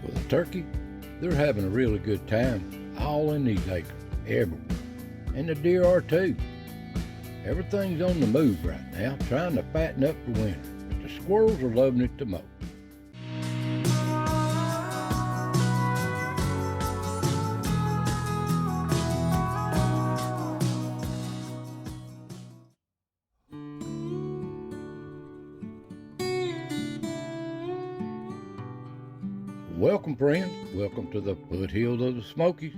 Well, the turkey, they're having a really good time all in these acres, everywhere. And the deer are too. Everything's on the move right now, trying to fatten up for winter, but the squirrels are loving it the most. Welcome, friends. Welcome to the foothills of the Smokies.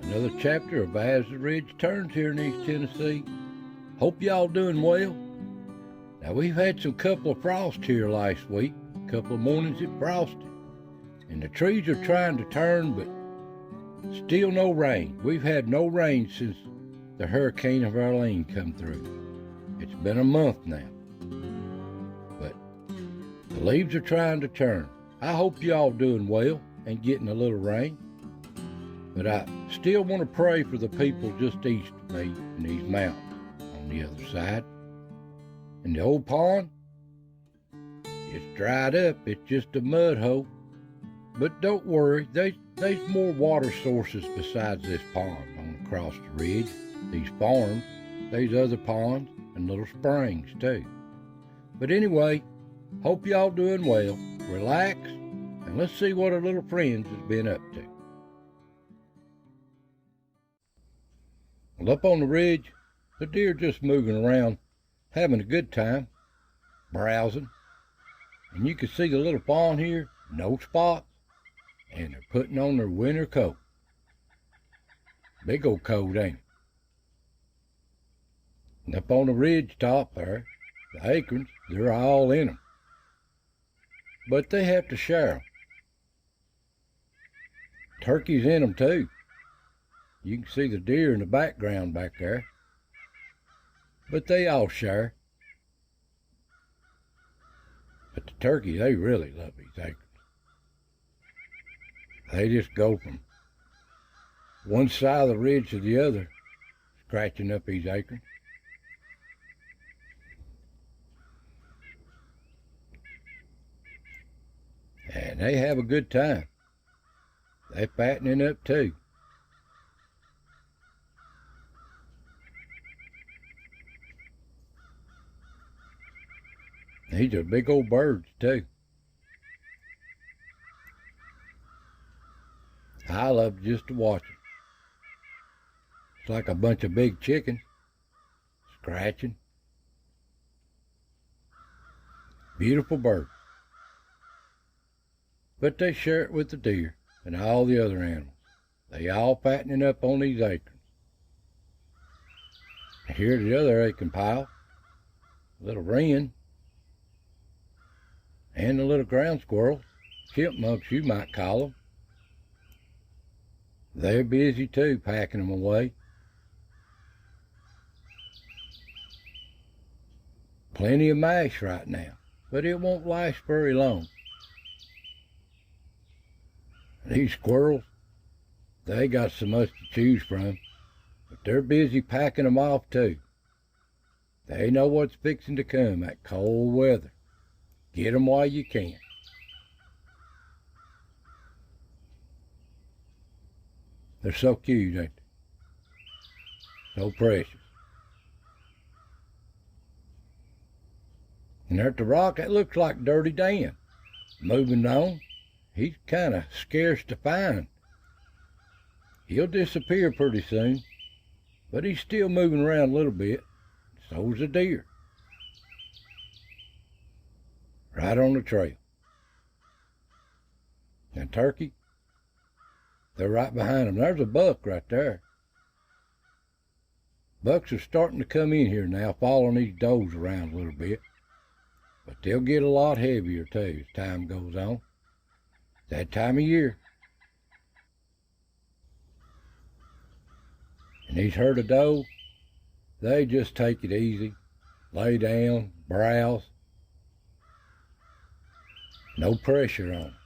Another chapter of as the ridge turns here in East Tennessee. Hope y'all doing well. Now, we've had some couple of frosts here last week. A couple of mornings it frosted. And the trees are trying to turn, but still no rain. We've had no rain since the hurricane of Arlene come through. It's been a month now. But the leaves are trying to turn. I hope y'all doing well and getting a little rain. But I still want to pray for the people just east of me in these mountains on the other side. And the old pond, it's dried up. It's just a mud hole. But don't worry, there's more water sources besides this pond on across the ridge. These farms, there's other ponds and little springs too. But anyway, hope y'all doing well. Relax, and let's see what our little friends has been up to. Well, up on the ridge, the deer just moving around, having a good time, browsing. And you can see the little fawn here, no spots, and they're putting on their winter coat. Big old coat, ain't it? And up on the ridge top there, the acorns, they're all in them. But they have to share them. Turkeys in them too. You can see the deer in the background back there. But they all share. But the turkey, they really love these acorns. They just go from one side of the ridge to the other, scratching up these acorns. And they have a good time. They fattening up too. These are big old birds too. I love just to watch them. It's like a bunch of big chickens scratching. Beautiful birds. But they share it with the deer and all the other animals. They all fattening up on these acorns. Here's the other acorn pile. Little wren. And the little ground squirrels, chipmunks you might call them. They're busy too, packing them away. Plenty of mash right now, but it won't last very long. These squirrels, they got so much to choose from, but they're busy packing them off too. They know what's fixing to come, that cold weather. Get them while you can. They're so cute, ain't they? So precious. And there at the rock, that looks like Dirty Dan. Moving on. He's kind of scarce to find. He'll disappear pretty soon, but he's still moving around a little bit. So's the deer. Right on the trail. And turkey, they're right behind them. There's a buck right there. Bucks are starting to come in here now, following these does around a little bit. But they'll get a lot heavier too as time goes on. That time of year. And these herd of doe, they just take it easy, lay down, browse. No pressure on them.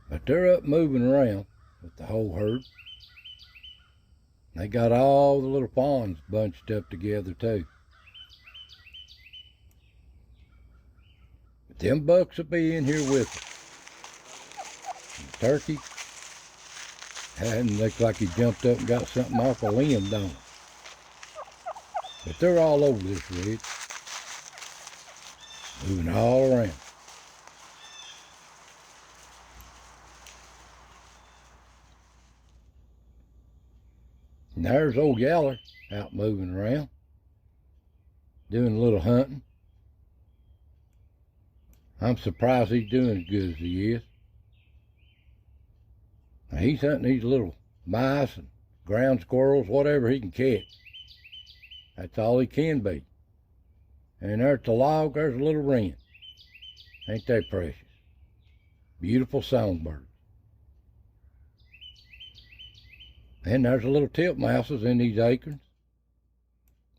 But they're up moving around with the whole herd. They got all the little fawns bunched up together too. them bucks will be in here with us. The turkey, and looks like he jumped up and got something off a limb, don't it? But they're all over this ridge, moving all around. And there's old Yaller out moving around, doing a little hunting. I'm surprised he's doing as good as he is. Now he's hunting these little mice and ground squirrels, whatever he can catch. That's all he can be. And there at the log, there's a little wren. Ain't they precious? Beautiful songbird. And there's a little titmouses in these acorns.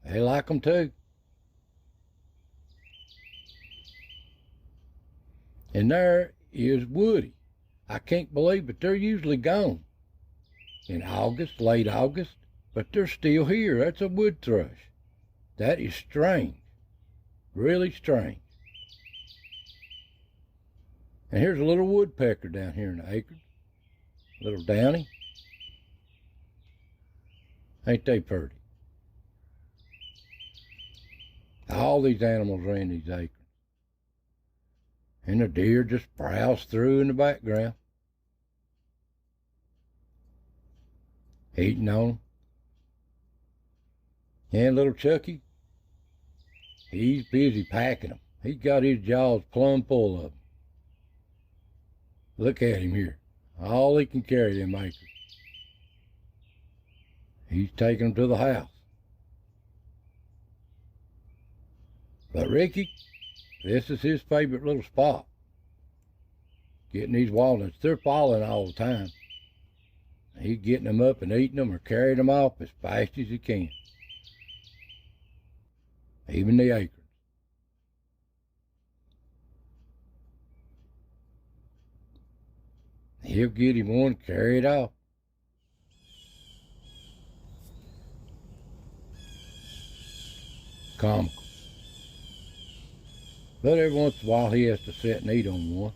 They like them too. And there is Woody. I can't believe it. They're usually gone in August, late August, but they're still here. That's a wood thrush. That is strange. Really strange. And here's a little woodpecker down here in the acorns. Little Donnie. Ain't they pretty? All these animals are in these acorns. And the deer just browse through in the background, eating on them. And little Chucky, he's busy packing them. He's got his jaws plumb full of them. Look at him here. All he can carry, them acorns. He's taking them to the house. But Ricky, this is his favorite little spot. Getting these walnuts. They're falling all the time. He's getting them up and eating them or carrying them off as fast as he can. Even the acorns. He'll get him one, carry it off. Comical. But every once in a while he has to sit and eat on one.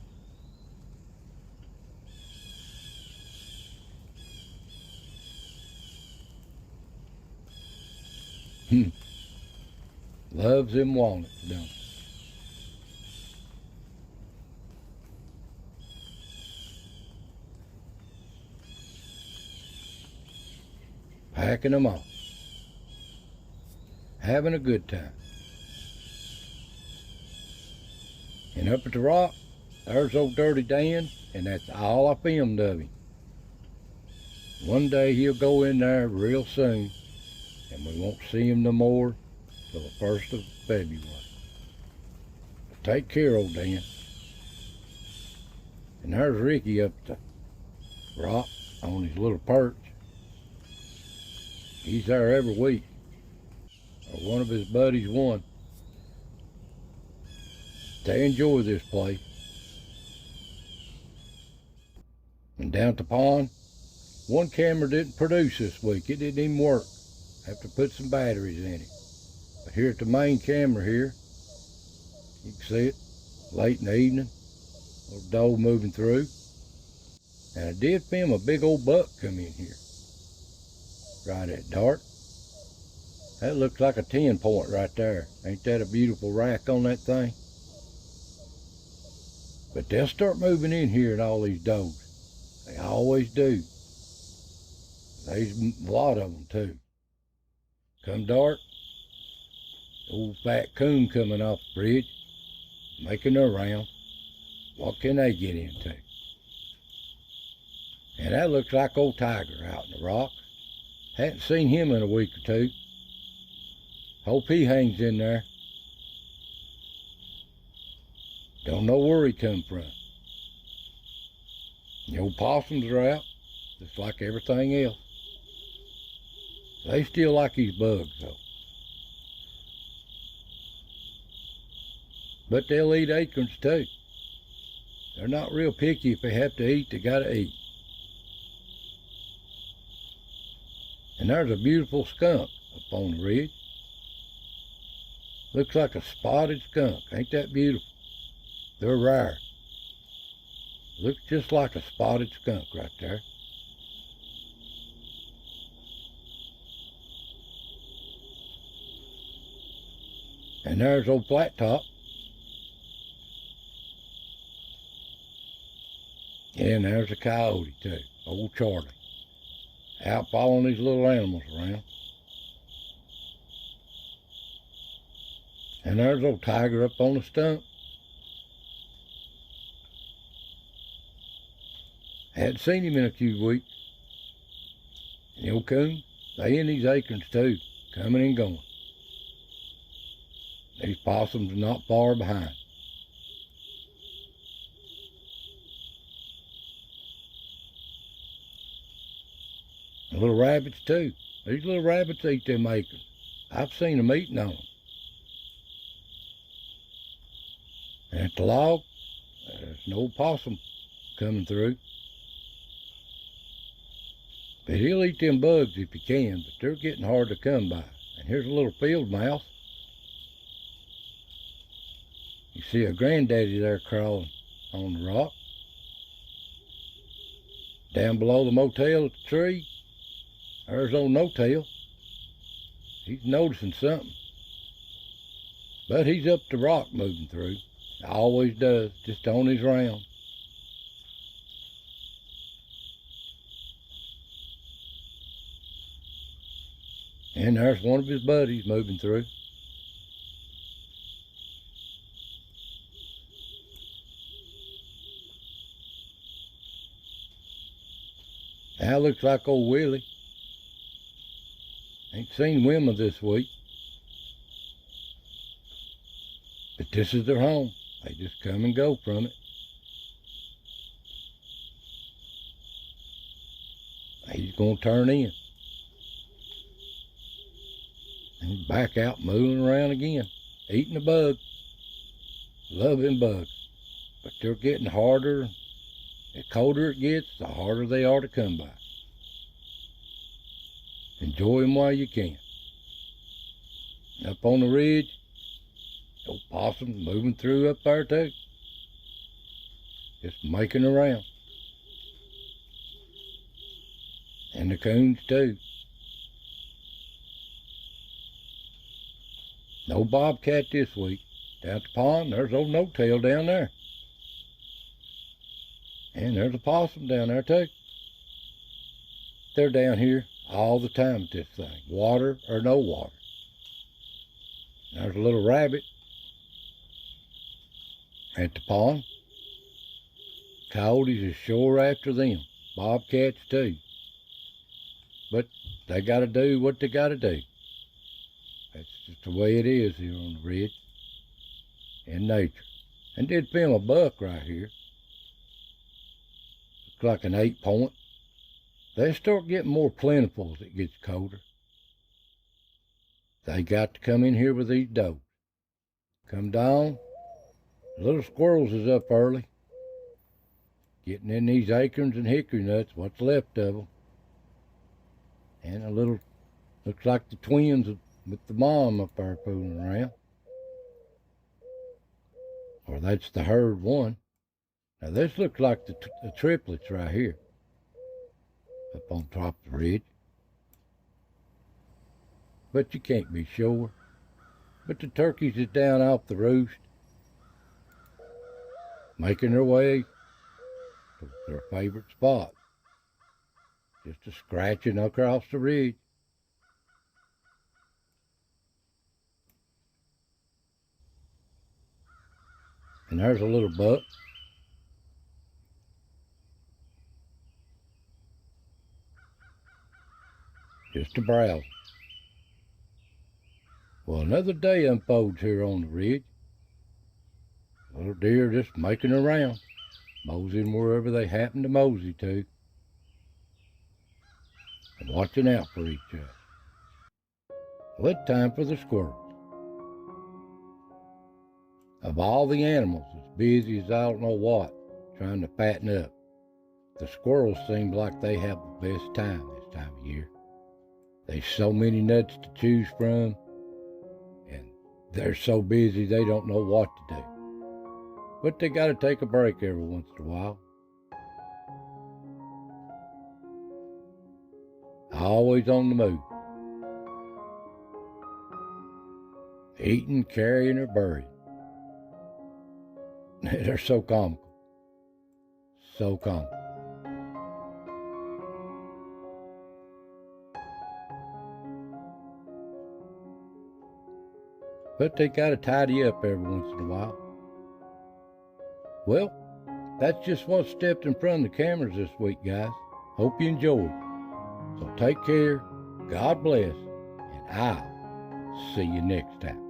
Loves them walnuts, don't he? Packing them off. Having a good time. And up at the rock, there's old Dirty Dan, and that's all I filmed of him. One day he'll go in there real soon, and we won't see him no more till the 1st of February. But take care, old Dan. And there's Ricky up the rock on his little perch. He's there every week, or one of his buddies won. They enjoy this place. And down at the pond, one camera didn't produce this week. It didn't even work. Have to put some batteries in it. But here at the main camera here, you can see it late in the evening. Little doe moving through. And I did film a big old buck come in here. Right at dark. That looks like a 10-point right there. Ain't that a beautiful rack on that thing? But they'll start moving in here at all these does. They always do. There's a lot of them too. Come dark, old fat coon coming off the bridge, making their round. What can they get into? And that looks like old Tiger out in the rocks. Hadn't seen him in a week or two. Hope he hangs in there. Don't know where he come from. The old possums are out, just like everything else. They still like these bugs though. But they'll eat acorns too. They're not real picky. If they have to eat, they gotta eat. And there's a beautiful skunk up on the ridge. Looks like a spotted skunk. Ain't that beautiful? They're rare. Looks just like a spotted skunk right there. And there's old Flat Top. And there's a coyote too, old Charlie. Out following these little animals around. And there's old Tiger up on the stump. Hadn't seen him in a few weeks. And the old coon, they in these acorns too, coming and going. These possums are not far behind. And little rabbits too. These little rabbits eat them acorns. I've seen them eating on them. And at the log, there's no possum coming through. But he'll eat them bugs if he can, but they're getting hard to come by. And here's a little field mouse. You see a granddaddy there crawling on the rock. Down below the motel at the tree, there's old No-Tail. He's noticing something. But he's up the rock moving through. Always does, just on his round. And there's one of his buddies moving through. That looks like old Willie. Ain't seen Wilma this week. But this is their home. They just come and go from it. He's going to turn in. And he's back out moving around again. Eating a bug. Loving bugs. But they're getting harder. The colder it gets, the harder they are to come by. Enjoy them while you can. And up on the ridge, old possums moving through up there too. Just making around. And the coons too. No bobcat this week. Down at the pond, there's old No-Tail down there. And there's a possum down there too. They're down here all the time at this thing, water or no water. There's a little rabbit at the pond. Coyotes are sure after them. Bobcats too. But they got to do what they got to do. That's just the way it is here on the ridge in nature. And did film a buck right here. Looks like an 8-point. They start getting more plentiful as it gets colder. They got to come in here with these does. Come down. The little squirrels is up early. Getting in these acorns and hickory nuts, what's left of them. And a little, looks like the twins with the mom up there fooling around. Or that's the herd one. Now this looks like the triplets right here. Up on top of the ridge. But you can't be sure. But the turkeys is down off the roost. Making their way to their favorite spot. Just a scratching across the ridge. And there's a little buck. Just a browse. Well, another day unfolds here on the ridge. Little deer just making around, moseying wherever they happen to mosey to, and watching out for each other. Well, it's time for the squirrels. Of all the animals, as busy as I don't know what, trying to fatten up, the squirrels seem like they have the best time this time of year. There's so many nuts to choose from, and they're so busy they don't know what to do. but they gotta take a break every once in a while. Always on the move. Eating, carrying, or burying. They're so comical. So comical. But they gotta tidy up every once in a while. Well, that's just what stepped in front of the cameras this week, guys. Hope you enjoyed. So take care, God bless, and I'll see you next time.